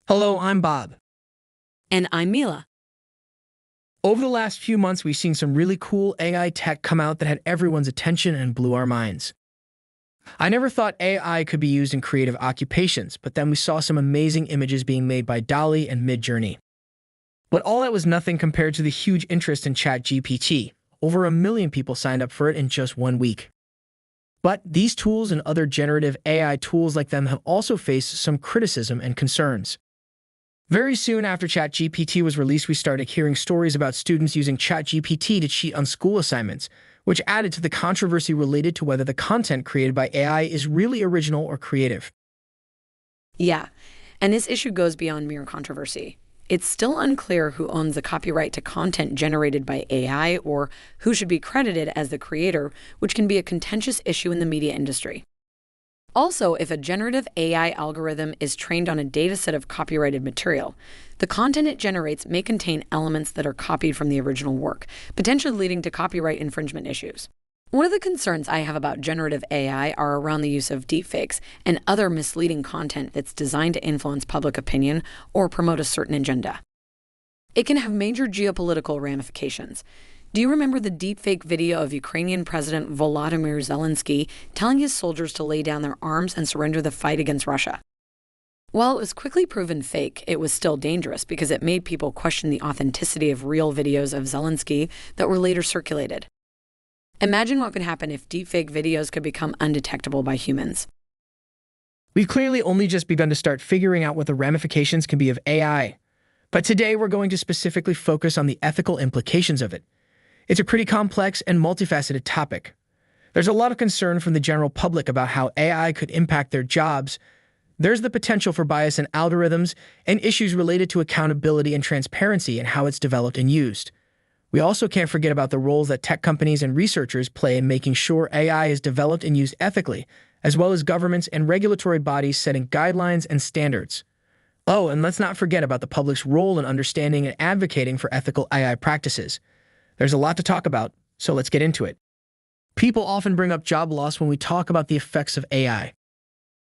Hello, I'm Bob. And I'm Mila. Over the last few months, we've seen some really cool AI tech come out that had everyone's attention and blew our minds. I never thought AI could be used in creative occupations, but then we saw some amazing images being made by DALL-E and Midjourney. But all that was nothing compared to the huge interest in ChatGPT. Over 1 million people signed up for it in just 1 week. But these tools and other generative AI tools like them have also faced some criticism and concerns. Very soon after ChatGPT was released, we started hearing stories about students using ChatGPT to cheat on school assignments, which added to the controversy related to whether the content created by AI is really original or creative. Yeah, and this issue goes beyond mere controversy. It's still unclear who owns the copyright to content generated by AI or who should be credited as the creator, which can be a contentious issue in the media industry. Also, if a generative AI algorithm is trained on a dataset of copyrighted material, the content it generates may contain elements that are copied from the original work, potentially leading to copyright infringement issues. One of the concerns I have about generative AI are around the use of deepfakes and other misleading content that's designed to influence public opinion or promote a certain agenda. It can have major geopolitical ramifications. Do you remember the deepfake video of Ukrainian President Volodymyr Zelensky telling his soldiers to lay down their arms and surrender the fight against Russia? While it was quickly proven fake, it was still dangerous because it made people question the authenticity of real videos of Zelensky that were later circulated. Imagine what could happen if deepfake videos could become undetectable by humans. We've clearly only just begun to start figuring out what the ramifications can be of AI. But today we're going to specifically focus on the ethical implications of it. It's a pretty complex and multifaceted topic. There's a lot of concern from the general public about how AI could impact their jobs. There's the potential for bias in algorithms and issues related to accountability and transparency and how it's developed and used. We also can't forget about the roles that tech companies and researchers play in making sure AI is developed and used ethically, as well as governments and regulatory bodies setting guidelines and standards. Oh, and let's not forget about the public's role in understanding and advocating for ethical AI practices. There's a lot to talk about, so let's get into it. People often bring up job loss when we talk about the effects of AI.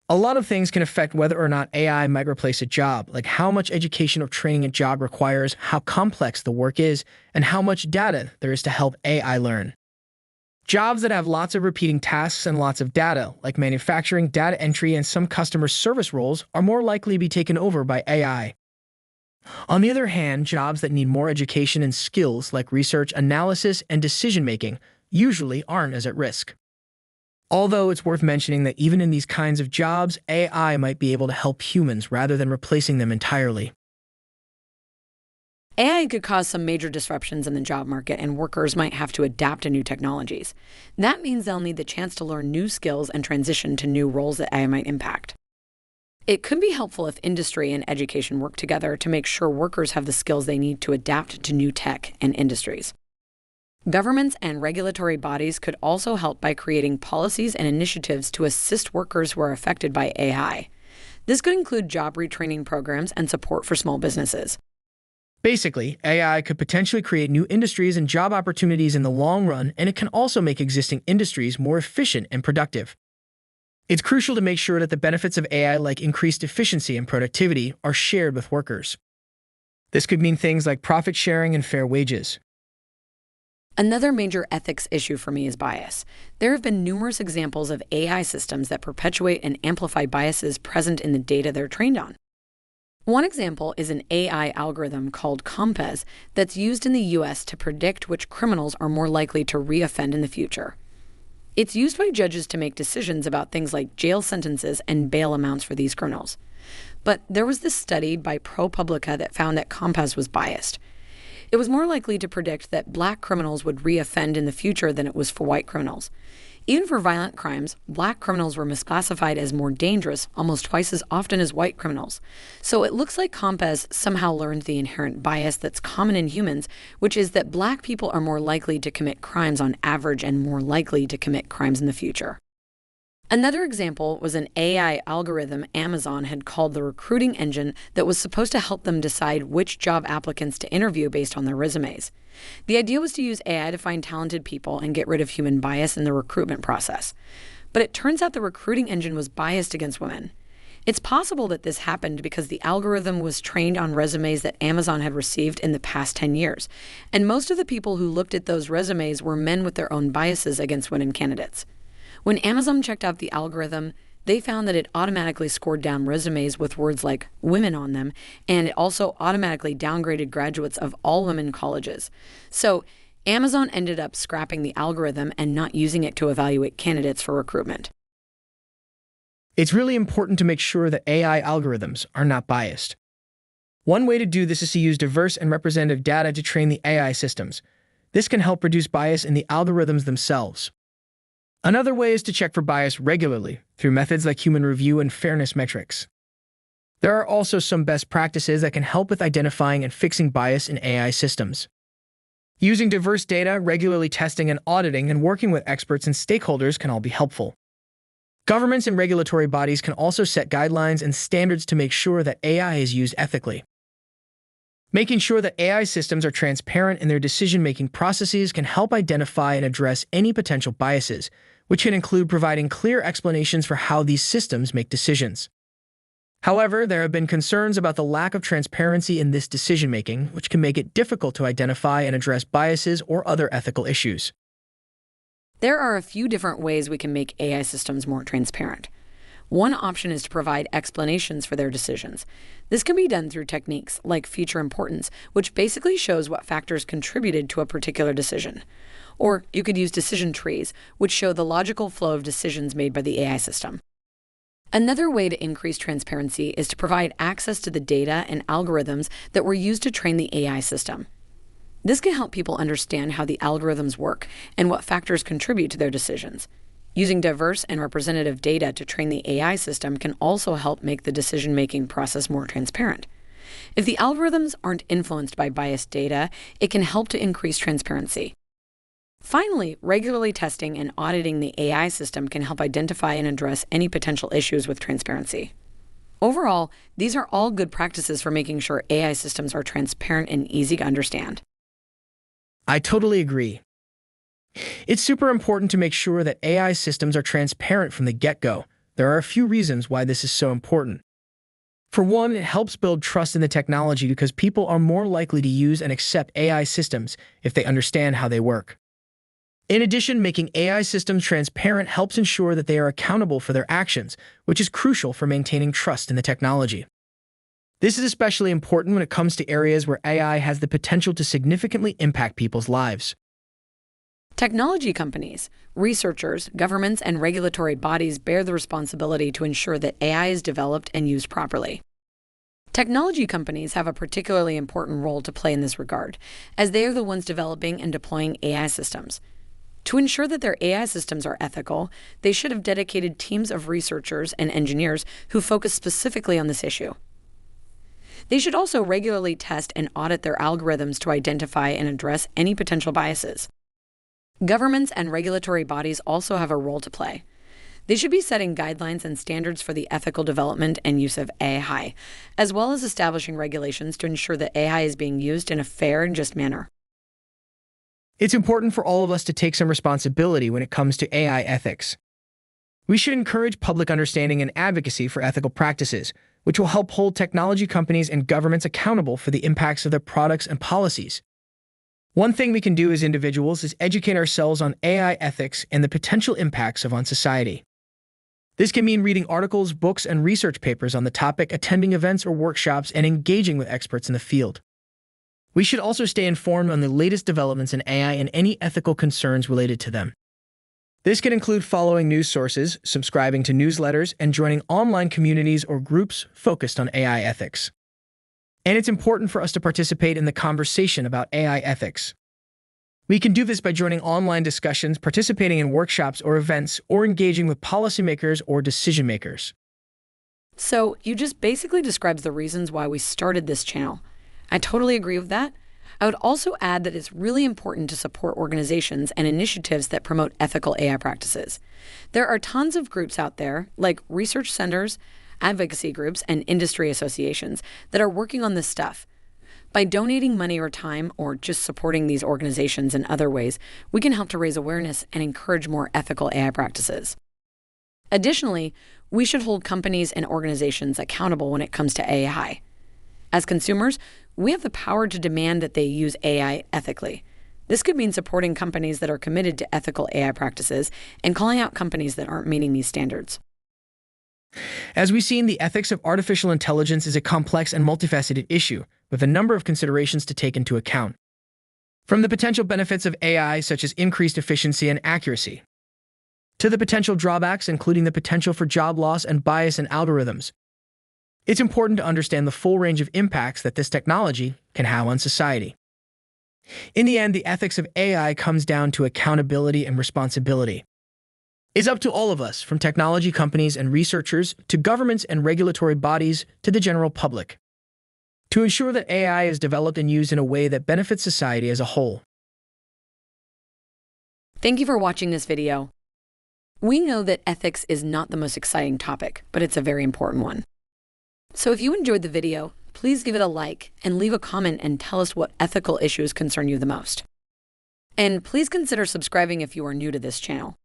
A lot of things can affect whether or not AI might replace a job, like how much education or training a job requires, how complex the work is, and how much data there is to help AI learn. Jobs that have lots of repeating tasks and lots of data, like manufacturing, data entry, and some customer service roles, are more likely to be taken over by AI. On the other hand, jobs that need more education and skills like research, analysis, and decision-making usually aren't as at risk. Although it's worth mentioning that even in these kinds of jobs, AI might be able to help humans rather than replacing them entirely. AI could cause some major disruptions in the job market, and workers might have to adapt to new technologies. That means they'll need the chance to learn new skills and transition to new roles that AI might impact. It could be helpful if industry and education work together to make sure workers have the skills they need to adapt to new tech and industries. Governments and regulatory bodies could also help by creating policies and initiatives to assist workers who are affected by AI. This could include job retraining programs and support for small businesses. Basically, AI could potentially create new industries and job opportunities in the long run, and it can also make existing industries more efficient and productive. It's crucial to make sure that the benefits of AI, like increased efficiency and productivity, are shared with workers. This could mean things like profit sharing and fair wages. Another major ethics issue for me is bias. There have been numerous examples of AI systems that perpetuate and amplify biases present in the data they're trained on. One example is an AI algorithm called Compass that's used in the US to predict which criminals are more likely to reoffend in the future. It's used by judges to make decisions about things like jail sentences and bail amounts for these criminals. But there was this study by ProPublica that found that Compass was biased. It was more likely to predict that black criminals would reoffend in the future than it was for white criminals. Even for violent crimes, black criminals were misclassified as more dangerous almost twice as often as white criminals. So it looks like Compass somehow learned the inherent bias that's common in humans, which is that black people are more likely to commit crimes on average and more likely to commit crimes in the future. Another example was an AI algorithm Amazon had called the recruiting engine that was supposed to help them decide which job applicants to interview based on their resumes. The idea was to use AI to find talented people and get rid of human bias in the recruitment process. But it turns out the recruiting engine was biased against women. It's possible that this happened because the algorithm was trained on resumes that Amazon had received in the past 10 years, and most of the people who looked at those resumes were men with their own biases against women candidates. When Amazon checked out the algorithm, they found that it automatically scored down resumes with words like women on them, and it also automatically downgraded graduates of all women colleges. So Amazon ended up scrapping the algorithm and not using it to evaluate candidates for recruitment. It's really important to make sure that AI algorithms are not biased. One way to do this is to use diverse and representative data to train the AI systems. This can help reduce bias in the algorithms themselves. Another way is to check for bias regularly through methods like human review and fairness metrics. There are also some best practices that can help with identifying and fixing bias in AI systems. Using diverse data, regularly testing and auditing, and working with experts and stakeholders can all be helpful. Governments and regulatory bodies can also set guidelines and standards to make sure that AI is used ethically. Making sure that AI systems are transparent in their decision-making processes can help identify and address any potential biases, which can include providing clear explanations for how these systems make decisions. However, there have been concerns about the lack of transparency in this decision-making, which can make it difficult to identify and address biases or other ethical issues. There are a few different ways we can make AI systems more transparent. One option is to provide explanations for their decisions. This can be done through techniques like feature importance, which basically shows what factors contributed to a particular decision. Or you could use decision trees, which show the logical flow of decisions made by the AI system. Another way to increase transparency is to provide access to the data and algorithms that were used to train the AI system. This can help people understand how the algorithms work and what factors contribute to their decisions. Using diverse and representative data to train the AI system can also help make the decision-making process more transparent. If the algorithms aren't influenced by biased data, it can help to increase transparency. Finally, regularly testing and auditing the AI system can help identify and address any potential issues with transparency. Overall, these are all good practices for making sure AI systems are transparent and easy to understand. I totally agree. It's super important to make sure that AI systems are transparent from the get-go. There are a few reasons why this is so important. For one, it helps build trust in the technology because people are more likely to use and accept AI systems if they understand how they work. In addition, making AI systems transparent helps ensure that they are accountable for their actions, which is crucial for maintaining trust in the technology. This is especially important when it comes to areas where AI has the potential to significantly impact people's lives. Technology companies, researchers, governments, and regulatory bodies bear the responsibility to ensure that AI is developed and used properly. Technology companies have a particularly important role to play in this regard, as they are the ones developing and deploying AI systems. To ensure that their AI systems are ethical, they should have dedicated teams of researchers and engineers who focus specifically on this issue. They should also regularly test and audit their algorithms to identify and address any potential biases. Governments and regulatory bodies also have a role to play. They should be setting guidelines and standards for the ethical development and use of AI, as well as establishing regulations to ensure that AI is being used in a fair and just manner. It's important for all of us to take some responsibility when it comes to AI ethics. We should encourage public understanding and advocacy for ethical practices, which will help hold technology companies and governments accountable for the impacts of their products and policies. One thing we can do as individuals is educate ourselves on AI ethics and the potential impacts on society. This can mean reading articles, books, and research papers on the topic, attending events or workshops, and engaging with experts in the field. We should also stay informed on the latest developments in AI and any ethical concerns related to them. This can include following news sources, subscribing to newsletters, and joining online communities or groups focused on AI ethics. And it's important for us to participate in the conversation about AI ethics. We can do this by joining online discussions, participating in workshops or events, or engaging with policymakers or decision-makers. So, you just basically described the reasons why we started this channel. I totally agree with that. I would also add that it's really important to support organizations and initiatives that promote ethical AI practices. There are tons of groups out there, like research centers, advocacy groups, and industry associations that are working on this stuff. By donating money or time, or just supporting these organizations in other ways, we can help to raise awareness and encourage more ethical AI practices. Additionally, we should hold companies and organizations accountable when it comes to AI. As consumers, we have the power to demand that they use AI ethically. This could mean supporting companies that are committed to ethical AI practices and calling out companies that aren't meeting these standards. As we've seen, the ethics of artificial intelligence is a complex and multifaceted issue, with a number of considerations to take into account. From the potential benefits of AI, such as increased efficiency and accuracy, to the potential drawbacks, including the potential for job loss and bias in algorithms, it's important to understand the full range of impacts that this technology can have on society. In the end, the ethics of AI comes down to accountability and responsibility. It's up to all of us, from technology companies and researchers to governments and regulatory bodies to the general public, to ensure that AI is developed and used in a way that benefits society as a whole. Thank you for watching this video. We know that ethics is not the most exciting topic, but it's a very important one. So if you enjoyed the video, please give it a like and leave a comment and tell us what ethical issues concern you the most. And please consider subscribing if you are new to this channel.